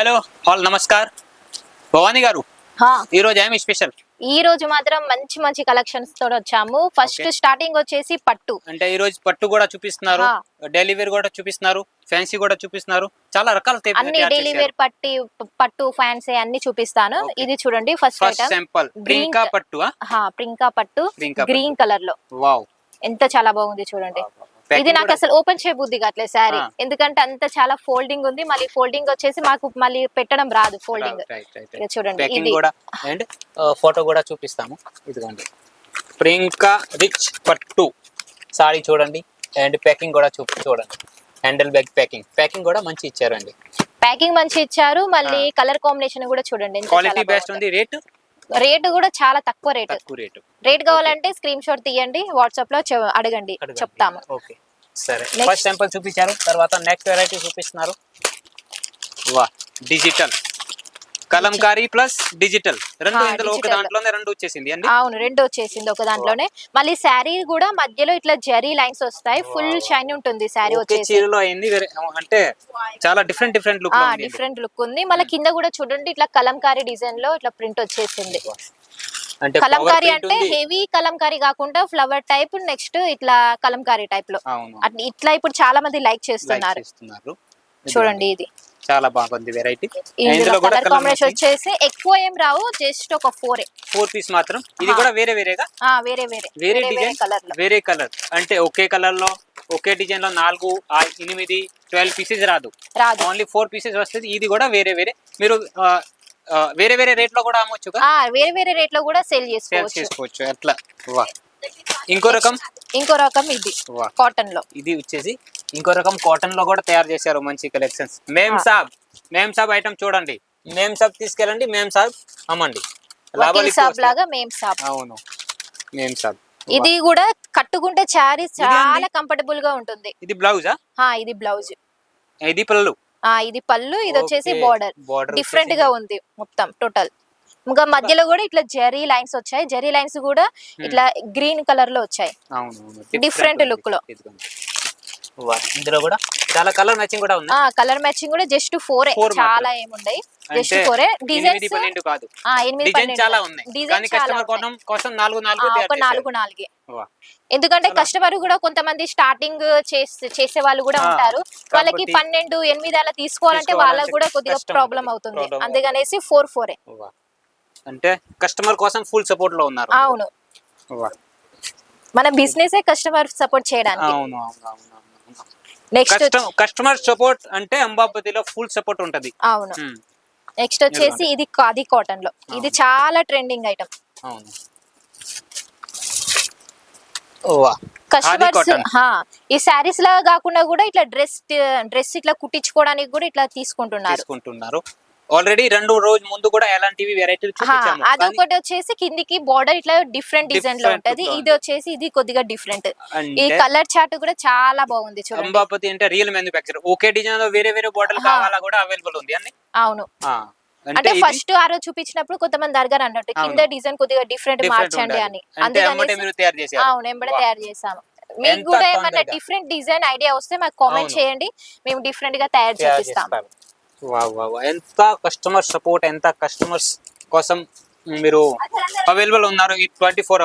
Hello all namaskar. Bhavani గారు, ఈ రోజు ఏమి స్పెషల్? ఈ రోజు మాత్రం మంచి మంచి కలెక్షన్స్ తో వచ్చాము. ఫస్ట్ స్టార్టింగ్ వచ్చేసి పట్టు అంటే ఈ రోజు పట్టు కూడా చూపిస్తున్నారు, డైలీ వేర్ కూడా చూపిస్తున్నారు, ఫ్యాన్సీ కూడా చూపిస్తున్నారు, చాలా రకాల అన్ని డైలీ వేర్ పట్టు ఫ్యాన్సీ అన్ని చూపిస్తాను. ఇది చూడండి ఫస్ట్ సింపుల్ ప్రింకా పట్టు. ప్రింకా పట్టు గ్రీన్ కలర్ లో. వావ్, ఎంత చాలా బాగుంది చూడండి. ఇది నాకు అసలు ఓపెన్ చేయబుద్ధి కావట్లేదు శారీ, ఎందుకంటే అంత చాలా ఫోల్డింగ్ ఉంది. మళ్ళీ ఫోల్డింగ్ వచ్చేసి మాకు మళ్ళీ పెట్టడం రాదు ఫోల్డింగ్. చూడండి ఇది కూడా అండ్ ఫోటో కూడా చూపిస్తాము. ఇదిగోండి ప్రింకా రిచ్ పట్టు సారీ చూడండి. అండ్ ప్యాకింగ్ కూడా చూడండి, హ్యాండిల్ బ్యాగ్ ప్యాకింగ్ కూడా మంచి ఇచ్చారండి. ప్యాకింగ్ మంచి ఇచ్చారు. మళ్ళీ కలర్ కాంబినేషన్ కూడా చూడండి, క్వాలిటీ బెస్ట్ ఉంది. రేట్ కూడా చాలా తక్కువ రేట్ కావాలంటే స్క్రీన్ షాట్ తీయండి, వాట్సాప్ లో అడగండి, చెప్తాము. ఓకే సరే, ఫస్ట్ శాంపుల్ చూపించారు, తర్వాత నెక్స్ట్ వెరైటీ చూపిస్తున్నారు. వా, డిజిటల్ కలంకారీ ప్లస్ డిజిటల్ రెండు ఇందులో ఒక దాంట్లోనే రెండు వచ్చేసింది అండి. అవును, రెండు వచ్చేసింది ఒక దాంట్లోనే. మళ్ళీ శారీ కూడా మధ్యలో ఇట్లా జరీ లైన్స్ వస్తాయి, ఫుల్ షైన్ ఉంటుంది శారీ వచ్చేసి. చీరలో అయింది అంటే చాలా డిఫరెంట్ లుక్ ఉంది. మళ్ళీ కింద కూడా చూడండి ఇట్లా కలంకారీ డిజైన్ లో ఇట్లా ప్రింట్ వచ్చేసింది. కలంకారీ అంటే హెవీ కలంకారీ కాకుండా ఫ్లవర్ టైప్, నెక్స్ట్ ఇట్లా కలంకారీ టైప్ లో ఇట్లా ఇప్పుడు చాలా మంది లైక్ చేస్తున్నారు. చూడండి ఇది చాలా బాగుంది వెరైటీ. కలర్ కాంబినేషన్ వచ్చేసి ఎక్కువ ఏం రావు, జస్ట్ ఒక 4 పీస్ మాత్రం. ఇది కూడా వేరే డిజైన్, వేరే కలర్ అంటే ఒకే కలర్ లో ఒకే డిజైన్ లో 4, 8, 12 పీసెస్ రాదు, ఓన్లీ 4 పీసెస్ వస్తుంది. ఇది కూడా వేరే మీరు వేరే రేట్ లో కూడా అమ్మొచ్చు, వేరే రేట్ లో కూడా సేల్ చేసుకోవచ్చు అట్లా. ఇంకో రకం ఇది కాటన్ లో. ఇది వచ్చేసి ఇంకో రకం కాటన్ లో కూడా తయారు చేశారు మంచి కలెక్షన్స్. మేమ్ సాబ్ ఐటమ్ చూడండి. మేమ్ సాబ్ తీసుకెళ్ళండి, మేమ్ సాబ్ అమ్మండి. అవును, మేమ్ సాబ్. ఇది కూడా కట్టుకుంటే శారీ చాలా కంఫర్టబుల్ గా ఉంటుంది. ఇది బ్లౌజా? ఇది బ్లౌజ్, ఇది పళ్ళు. ఇది పళ్ళు, ఇది వచ్చేసి బోర్డర్ డిఫరెంట్ గా ఉంది మొత్తం టోటల్. ఇంకా మధ్యలో కూడా ఇట్లా జెరీ లైన్స్ వచ్చాయి. జెరీ లైన్స్ కూడా ఇట్లా గ్రీన్ కలర్ లో వచ్చాయి, డిఫరెంట్ లుక్ లో. ఇందులో కూడా చాలా కలర్ మ్యాచింగ్ కూడా ఉంది. కలర్ మ్యాచింగ్ కూడా జస్ట్ 4 చాలా ఏముండయి, జస్ట్ 4 డిజైన్స్ కాదు. డిజైన్ చాలా ఉన్నాయి కానీ కస్టమర్ కోసం 4 ఎందుకంటే కస్టమర్ కూడా కొంతమంది స్టార్టింగ్ చేసే వాళ్ళు కూడా ఉంటారు. వాళ్ళకి 12, 8 అలా తీసుకోవాలంటే వాళ్ళకి కూడా కొద్దిగా ప్రాబ్లం అవుతుంది. అందుకనేసి 4 అంటే కస్టమర్ కోసం ఫుల్ సపోర్ట్ లో ఉన్నారు. అవును, మన బిజినెస్ కస్టమర్ సపోర్ట్ చేయడానికి. నెక్స్ట్ కస్టమర్ సపోర్ట్ అంటే అంబాపతిలో ఫుల్ సపోర్ట్ ఉంటది. అవును, నెక్స్ట్ వచ్చేసి ఇది ఖాదీ కాటన్ లో. ఇది చాలా ట్రెండింగ్ ఐటమ్. అవును, కస్టమర్స్ ఈ శారీస్ లా కాకుండా కూడా ఇట్లా డ్రెస్ ఇట్లా కుట్టించుకోవడానికి కూడా ఇట్లా తీసుకుంటున్నారు. ఆల్రెడీ 2 రోజు ముందు కూడా ఎలాంటివి వెరైటీలు చూపించాము. అదొకటి వచ్చేసి కిందికి బార్డర్ ఇట్లా డిఫరెంట్ డిజైన్ లో ఉంటది. ఇది వచ్చేసి ఇది కొద్దిగా డిఫరెంట్. ఈ కలర్ చార్ట్ కూడా చాలా బాగుంది చూడండి. అంబాపతి అంటే రియల్ మ్యానుఫ్యాక్చర్. ఒకే డిజైన్ లో వేరే బార్డర్ కావాలా కూడా అవైలబుల్ ఉంది అన్ని. అవును, అంటే ఫస్ట్ ఆ రోజు చూపించినప్పుడు కొంతమంది అడిగారు అన్నట్టు కింద డిజైన్ కొద్దిగా డిఫరెంట్ మార్చండి అని. అందుకని అవును, ఎంబడే తయారు చేసాము. మీకు కూడా ఏమన్నా డిఫరెంట్ డిజైన్ ఐడియా వస్తే మాకు కామెంట్ చేయండి, మేము డిఫరెంట్ గా తయారు చేపిస్తాం. ఎంత కస్టమర్ సపోర్ట్, ఎంత కస్టమర్స్ కోసం మీరు అవైలబుల్ ఉన్నారు. 24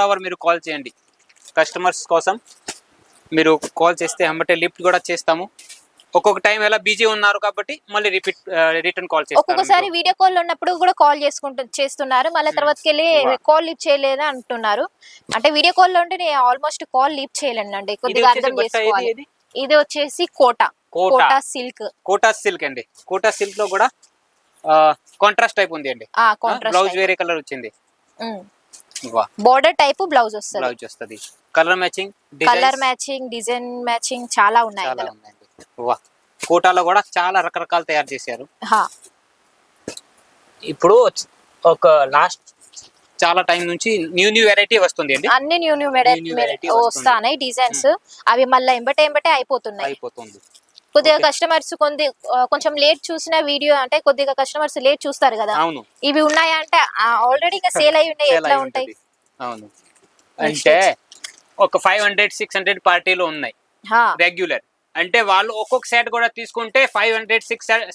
అవర్ మీరు కాల్ చేయండి. కస్టమర్స్ కోసం మీరు కాల్ చేస్తే అమ్మటే లిఫ్ట్ కూడా చేస్తాము. ఒక్కొక్క టైం ఎలా బిజీ ఉన్నారు కాబట్టి మళ్ళీ రిటర్న్ కాల్ చేస్తాం. ఒక్కొక్కసారి వీడియో కాల్ ఉన్నప్పుడు కూడా కాల్ చేస్తున్నారు, మళ్ళీ తర్వాతకి వెళ్ళి కాల్ లిఫ్ట్ చేయలేదు అంటున్నారు. అంటే వీడియో కాల్ లో ఉంటే నేను ఆల్మోస్ట్ కాల్ లిఫ్ట్ చేయలేనండి, కొద్దిగా అర్థం చేసుకోవాలి. ఇది వచ్చేసి కోటా సిల్క్ అండి. కోటా సిల్క్ లో కూడా కాంట్రాస్ట్ టైప్ ఉంది అండి. బ్లౌజ్ వేరే కలర్ వచ్చింది. బోర్డర్ టైప్ బ్లౌజ్ వస్తుంది. కలర్ మ్యాచింగ్, డిజైన్ మ్యాచింగ్ చాలా ఉన్నాయి. కోటాలో కూడా చాలా రకరకాలు తయారు చేశారు. ఇప్పుడు ఒక లాస్ట్ చాలా టైం నుంచి న్యూ వెరైటీ వస్తుంది అండి. అన్ని న్యూ వెరైటీ వస్తాయి డిజైన్స్. అవి మళ్ళీ ఎంబటే అయిపోతుంది. కొద్దిగా కస్టమర్స్ కొంచెం లేట్ చూసిన వీడియో అంటే కొద్దిగా కస్టమర్స్ లేట్ చూస్తారు కదా. ఇవి ఉన్నాయా అంటే ఆల్రెడీ సేల్ అయి ఉన్నాయి. ఎట్లా ఉంటాయి? అవును, అంటే ఒక 500, 600 పార్టీలు ఉన్నాయి రెగ్యులర్. అంటే వాళ్ళు ఒక్కొక్క సెట్ కూడా తీసుకుంటే 500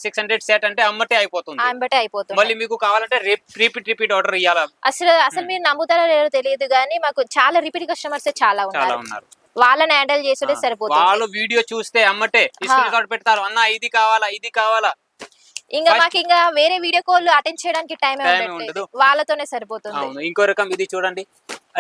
600 సెట్ అంటే అమ్మటే అయిపోతుంది. మళ్ళీ మీకు కావాలంటే రిపీట్ ఆర్డర్ ఇవ్వాలా? అసలు మీరు నమ్ముతారో లేదో తెలియదు కానీ మాకు చాలా రిపీట్ కస్టమర్స్ చాలా ఉన్నారు. వాళ్ళని హ్యాండిల్ చేసేదే సరిపోతుంది. వాళ్ళు వీడియో చూస్తే అమ్మటే స్క్రీన్ షాట్ పెడతారు, అన్న ఇది కావాలా. ఇంకా మాకు ఇంకా వేరే వీడియో కాల్ అటెండ్ చేయడానికి టైం ఉండదు, వాళ్ళతోనే సరిపోతుంది. ఇంకో రకం ఇది చూడండి,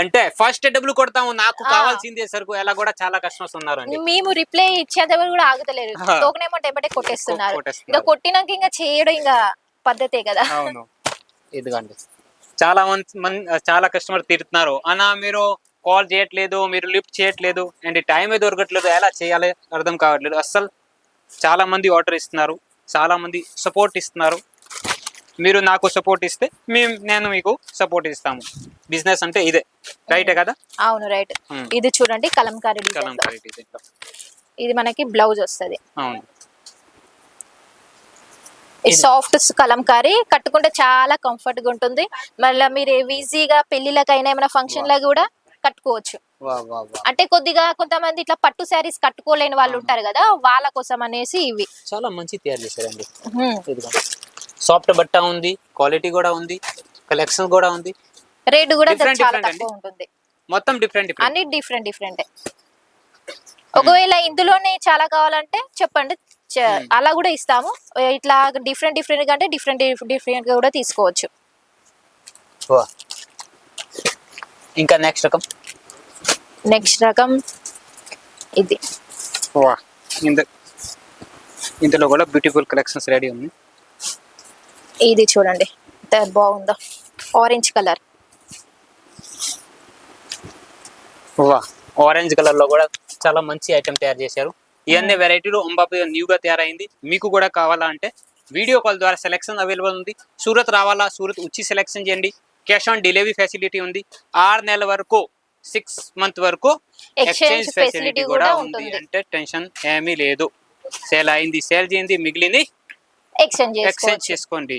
అంటే ఫస్ట్ డబ్బులు కొడతాము, నాకు కావాల్సిందే సరుకు, ఎలా కూడా చాలా కస్టమర్స్ ఉన్నారు. మేము రిప్లై ఇచ్చేంత వరకు కూడా ఆగుతలేదు, టోకెన్ కొట్టేస్తున్నారు. ఇంకా కొట్టినాక ఇంకా చేయడం ఇంకా పద్ధతే కదా. అవును, ఇదిగోండి చాలా కస్టమర్ తిడుతున్నారు, అన్న మీరు కాల్ చేయట్లేదు, మీరు లిఫ్ట్ చేయట్లేదు, అండ్ టైమే దొరకట్లేదు, ఎలా చేయాలి అర్థం కావట్లేదు. అస్సలు చాలా మంది ఆర్డర్ ఇస్తున్నారు, చాలా మంది సపోర్ట్ ఇస్తున్నారు. మీరు నాకు సపోర్ట్ ఇస్తే నేను మీకు సపోర్ట్ ఇస్తాము. బిజినెస్ అంటే ఇదే, రైటే కదా? అవును రైట్. ఇది చూడండి కలంకారీ డిజైన్, ఇది మనకి బ్లౌజ్ వస్తది. అవును, సాఫ్ట్ కలంకారీ కట్టుకుంటే చాలా కంఫర్ట్ గా ఉంటుంది. మళ్ళీ మీరు ఈజీగా పెళ్లిళ్ళకైనా ఏమైనా ఫంక్షన్ లా కూడా కట్టుకోవచ్చు. అంటే కొద్దిగా కొంతమంది ఇట్లా పట్టు శారీస్ కట్టుకోలేని వాళ్ళు ఉంటారు కదా, వాళ్ళ కోసం అనేసి ఇవి చాలా మంచి తయారు చేశారండి. సాఫ్ట్ బట్ట ఉంది, క్వాలిటీ కూడా ఉంది, కలెక్షన్ కూడా ఉంది, రేట్ కూడా చాలా తక్కువ ఉంటుంది. మొత్తం డిఫరెంట్ అన్ని డిఫరెంట్. ఒకవేళ ఇందులోనే చాలా కావాలంటే చెప్పండి, అలా కూడా ఇస్తాము. ఇట్లా డిఫరెంట్ కంటే డిఫరెంట్ కూడా తీసుకోవచ్చు. ఇంకా నెక్స్ట్ రకం ఇది. ఇందులో కూడా బ్యూటిఫుల్ కలెక్షన్స్ రెడీ ఉంది. ఇది చూడండి ఎంత బాగుందో, ఆరెంజ్ కలర్. ఆరెంజ్ కలర్ లో కూడా చాలా మంచి ఐటమ్ తయారు చేశారు. ఇవన్నీ వెరైటీలు న్యూగా తయారైంది. మీకు కూడా కావాలా అంటే వీడియో కాల్ ద్వారా సెలెక్షన్ అవైలబుల్ ఉంది. సూరత్ రావాలా, సూరత్ వచ్చి సెలెక్షన్ చేయండి. క్యాష్ ఆన్ డెలివరీ ఫెసిలిటీ ఉంది. 6 నెలల వరకు 6 మంత్ వరకు ఎక్స్చేంజ్ ఫెసిలిటీ కూడా ఉంది. అంటే టెన్షన్ ఏమీ లేదు. సేల్ అయింది సేల్ చేయండి, మిగిలింది ఎక్స్చేంజ్ చేసుకోండి.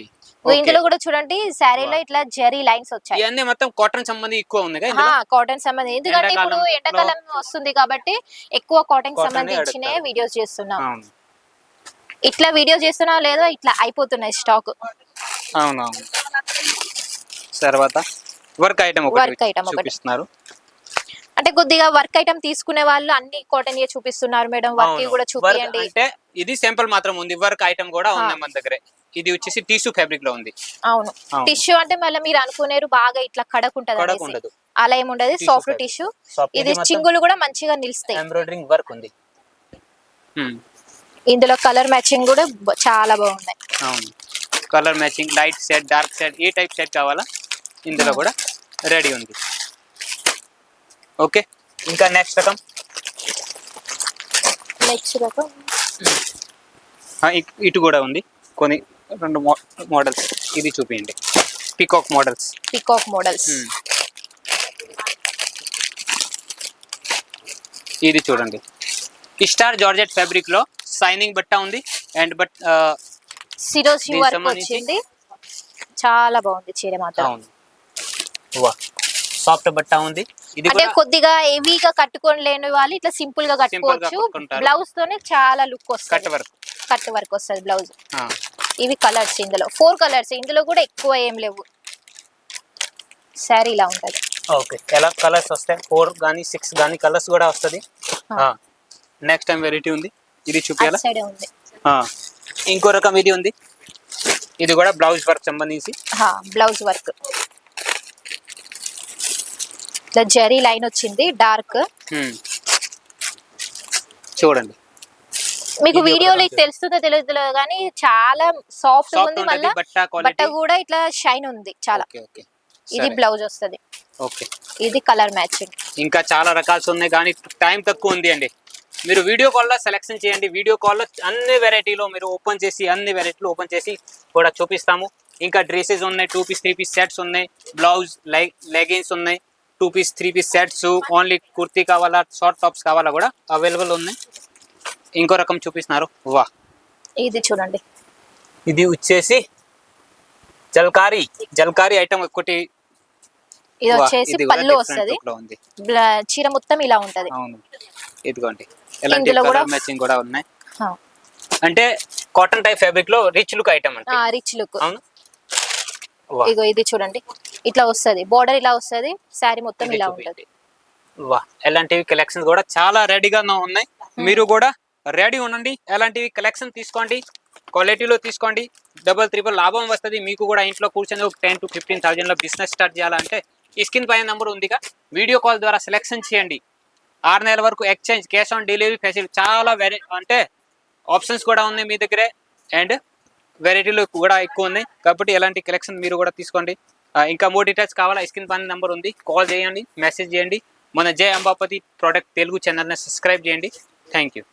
ఇందులో కూడా చూడండి శారీలో ఇట్లా జరీ లైన్స్ వచ్చాయి. ఇవన్నీ మొత్తం కాటన్ సంబంధం ఎక్కువ ఉంది కదా, కాటన్ సంబంధం. ఎందుకంటే ఇప్పుడు ఎండాకాలం వస్తుంది కాబట్టి ఎక్కువ కాటన్ సంబంధించిన వీడియోస్ చేస్తున్నాం. ఇట్లా వీడియో చేస్తున్నా లేదా ఇట్లా అయిపోతున్నాయి స్టాక్. అవునవును. తర్వాత వర్క్ ఐటమ్ చూపిస్తున్నారు. అంటే కొద్దిగా వర్క్ ఐటమ్ తీసుకునే వాళ్ళు అన్ని కాటన్ చూపిస్తున్నారు మేడం, వర్క్ కూడా చూపియండి. అంటే ఇది సింపుల్ మాత్రం ఉంది, వర్క్ ఐటమ్ కూడా ఉంది మన దగ్గర. ఇది వచ్చేసి టిష్యూ ఫ్యాబ్రిక్ లో ఉంది. అవును, టిష్యూ అంటే మళ్ళీ మీరు అనుకునేరు బాగా ఇట్లా కడకుంటది, అలా ఏముండదు, సాఫ్ట్ టిష్యూ. ఇది చింగులు కూడా మంచిగా నిలుస్తాయి. ఎంబ్రాయిడరింగ్ వర్క్ ఉంది. ఇందులో కలర్ మ్యాచింగ్ కూడా చాలా బాగున్నాయి. అవును, colour matching, light set, dark set, ఏ టైప్ సెట్ కావాలా ఇందులో కూడా రెడీ ఉంది. ఓకే, ఇంకా నెక్స్ట్ రకం ఇటు కూడా ఉంది. కొన్ని 2 మోడల్స్ ఇది చూపించండి. Peacock models. ఇది చూడండి, స్టార్ జార్జెట్ ఫ్యాబ్రిక్ లో షైనింగ్ బట్ట ఉంది. అండ్ సిరోజీ వర్క్ వచ్చింది, చాలా బాగుంది చీర మాత్రం. సాఫ్ట్ బట్ట ఉంది. ఇది అంటే కొద్దిగా హెవీగా కట్టుకొని లేని వాళ్ళు ఇట్లా సింపుల్ గా కట్టుకోవచ్చు. బ్లౌజ్ తోనే చాలా లుక్ వస్తుంది, కట్ వర్క్ వస్తుంది బ్లౌజ్. ఇవి కలర్స్, ఇందులో 4 కలర్స్. ఇందులో కూడా ఎక్కువ ఏం లేవు, శారీ ఇలా ఉంటది. ఓకే, ఎలా కలర్స్ వస్తాయి 4 గానీ 6 గానీ కలర్స్ కూడా వస్తది. నెక్స్ట్ టైం వెరైటీ ఉంది, ఇది చూపియాలా? సైడ్ ఉంది. ఇంకో రకం ఇది ఉంది. ఇది కూడా బ్లౌజ్ వర్క్ సంబంధించి. బ్లౌజ్ వర్క్ ఇట్లా జరీ లైన్ వచ్చింది, డార్క్. చూడండి, మీకు వీడియోలో తెలుస్తుందో తెలియదు కానీ చాలా సాఫ్ట్ ఉంది. మళ్ళీ బట్ట కూడా ఇట్లా షైన్ ఉంది చాలా. ఇది బ్లౌజ్ వస్తది. ఓకే, ఇది కలర్ మ్యాచింగ్. ఇంకా చాలా రకాలు ఉన్నాయి కానీ టైం తక్కువ ఉంది అండి. మీరు వీడియో కాల్లో సెలెక్షన్ చేయండి. వీడియో కాల్లో అన్ని వెరైటీలో మీరు ఓపెన్ చేసి కూడా చూపిస్తాము. ఇంకా డ్రెస్సెస్ ఉన్నాయి, 2 పీస్ 3 పీస్ సెట్స్ ఉన్నాయి, బ్లౌజ్ లెగిన్స్ ఉన్నాయి, 2 piece 3 piece sets, only kurti కావాలా, షార్ట్ టాప్స్ కావాలా కూడా అవైలబుల్ ఉన్నాయి. ఇంకో రకం చూపిస్తున్నారు. ఇది చూడండి, ఇది వచ్చేసి జల్కారీ ఐటమ్ ఒకటి. ఇది వచ్చేసి పళ్ళు వస్తది, చీర మొత్తం ఇలా ఉంటది. అవును, ఇదిగోండి ఎలాంటి ఇందులో కూడా కలర్ మ్యాచింగ్ కూడా ఉన్నాయి. అంటే కాటన్ టైప్ ఫ్యాబ్రిక్ లో రిచ్ లుక్ ఐటమ్ అంటే రిచ్ లుక్. అవును. ఇగో ఇది చూడండి ఇట్లా వస్తది, బోర్డర్ ఇలా వస్తది, శారీ మొత్తం ఇలా ఉంటది. వా, ఎలాంటివి కలెక్షన్స్ కూడా చాలా రెడీగా ఉన్నాయి. మీరు కూడా రెడీ ఉండండి, ఎలాంటివి కలెక్షన్ తీసుకోండి, క్వాలిటీలో తీసుకోండి, 3 లాభం వస్తుంది మీకు కూడా. ఇంట్లో కూర్చొని ఒక 10 to 15,000 లో బిజినెస్ స్టార్ట్ చేయాలంటే ఈ స్క్రీన్ పైన నంబర్ ఉందిగా, వీడియో కాల్ ద్వారా సెలెక్షన్ చేయండి. 6 నెలల వరకు exchange, cash on delivery facility, చాలా అంటే ఆప్షన్స్ కూడా ఉన్నాయి మీ దగ్గరే, అండ్ వెరైటీలు కూడా ఎక్కువ ఉన్నాయి. కాబట్టి ఎలాంటి కలెక్షన్ మీరు కూడా తీసుకోండి. ఇంకా మోర్ డీటెయిల్స్ కావాలా, స్క్రీన్ పైన నెంబర్ ఉంది, కాల్ చేయండి, మెసేజ్ చేయండి. మన జై అంబాపతి ప్రోడక్ట్ తెలుగు ఛానల్ని సబ్స్క్రైబ్ చేయండి. Thank you.